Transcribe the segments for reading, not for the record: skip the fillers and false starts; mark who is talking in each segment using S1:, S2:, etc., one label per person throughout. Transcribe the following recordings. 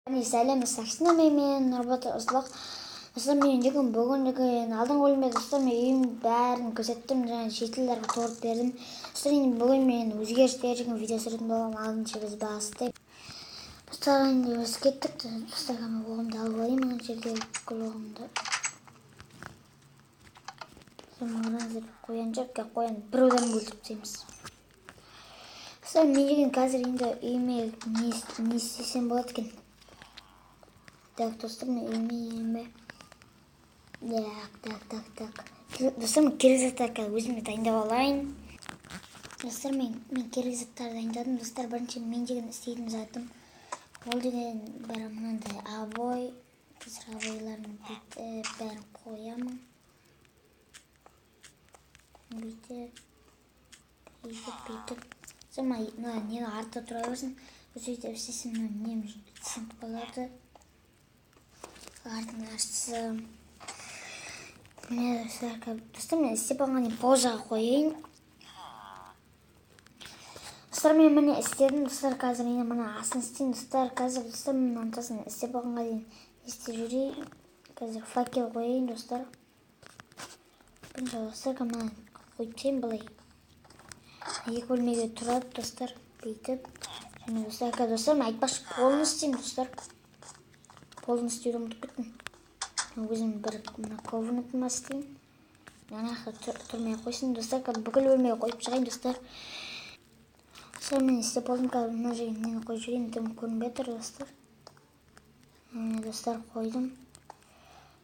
S1: Сәлем, сақшына мен работа ұзлық. Достар, мен бүгін алдыңғы бөлімде достар, мен үйім бәрін көрсеттім, және шетелдерге торып бердім. Достар, бүгін мен өзгерістер деген видео түсіретін боламын, алдынша біз бастайық. Достар, біз кеттік. Достар, мен оғымды алып алайын, маған жерге бүкіл оғымды. Мағыразыр қоян жерге қоян бір одан бөліп тастаймыз. Достар, мен деген қазір енді үйіме не істесем болады екен. Так, достар, мен үйіме Так. Достар, мен керек заттарды өзіме дайындап алайын. Достар, мен керек заттарды дайындадым. Достар, бірінші мен деген істейтін затым. Ол деген бәрі мынандай обой. Қазір обойларын бәрін қоямын. Бүйтіп. Нені артта тұра берсін. Сөйтіп істесін, нем түсініп қалады. Артын ашсам. Міне достар, мен істеп алған позаға қойайын. Достар, мен міне істедім. Достар, қазір мына асын істейін. Достар, қазір мен мантасын істеп алғанға дейін істеп жүрейін. Қазір факел қойайын, достар. Достар, мына қойып тастайын былай. Екі бөлмеге тұрады, достар. Бүйтіп. Және достар, мен айтпақшы полын істеймін, достар. Полын істеуді ұмытып кеттім. Өзім бір комнатыма істеймін. Жаңағы тұрмай қойсын, достар. Бүкіл бөлмеге қойып шығайын, достар. Достар, мен істеп болдым. Мына жерге нені қойып жүрейін, тым көрінбей тұр, достар. Достар, қойдым.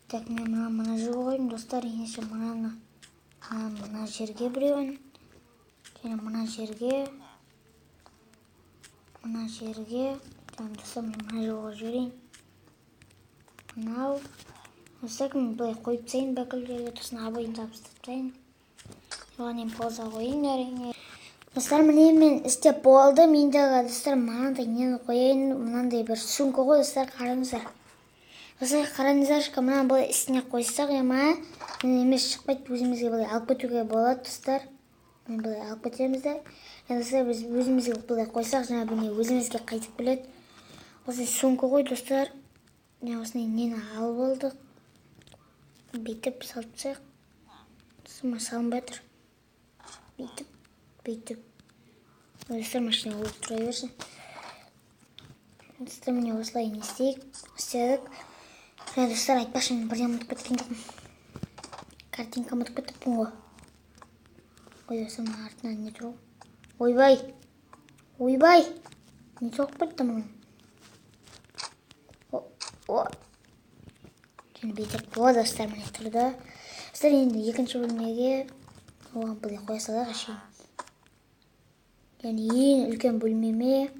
S1: Так, мен мына жерге қойдым, достар. Ендеше мына жерге біреуін. Және мына жерге. Достар, мен мына жерге қойып жүрейін. Мынау. Достар, мен бұлай қойып тастайын, бүкіл жерге тұрсын абойын табыстатайын. Оған мен поза қойын әрине. Достар, міне мен істеп болды. Мендағы достар, мынандай нені қояйын, мынандай бір сумка ғой, достар, қараңыздар. Достар, қараңыздар, мына бұлай істіне қойсақ, емес шықпайды, өзімізге бұлай алып кетуге болады, достар. Мен бұлай алып кетеміз де. Достар, біз өзімізге бұлай қойсақ, жаңа бұны өзімізге қайтып келеді. Осындай сумка ғой, достар. Осындай нені алып болдық. Бүйтіп салып тастайық. Достар, салынбай тұр. Бүйтіп. Достар, машина болып тұра берсін. Достар, міне осылай не істедік. Достар, айтпақшы, мен бірден ұмытып кеткен жоқпын. Картинка ұмытып кеттіппін ғой. Ой, достар, мен артынан не тұр ғой. Ойбай. Не соғып кетті мұның. Бүйтіп, достар, міне тұрды. Достар, енді екінші бөлмеге оған бұлай қоя салайық ашейін. Яғни ең үлкен бөлмеме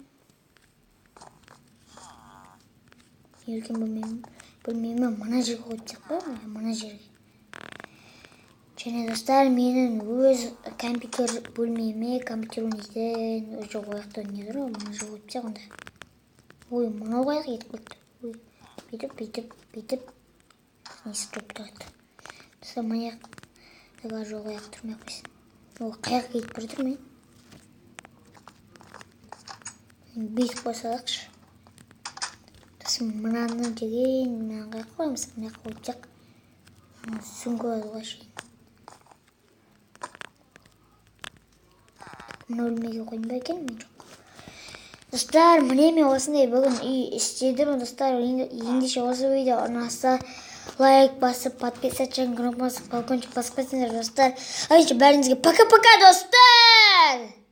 S1: мына жерге қойып тастайық па? Мына жерге. Және достар, менің өз компьютер бөлмеме компьютер ойнайтын өз қойықты не тұр ғой, мына жерге қойып тастайық онда. Ой, мынау қайық етіп кетті. Бүйтіп. Несі тұрып тұрады. Достар, маяқ. Жоқ, аяқ тұрмай қойсын. Ол қаяқ кетіп бір тұрмай. Бүйтіп қойсалықшы. Достар, мынаны деген, мынаны қаяқ қоймыз. Мына қойып тек. Сүңгі алуға шейін. Мына өлмеге қойынбай екен, мен жоқ. Достар, міне мен осындай бүгін үй істедім. Достар, ендеше осы видео ұнаса лайк басып, подписаться, кнопкасы, колокольчик басып қойсаңдар, достар. Бәріңізге пока-пока, достар!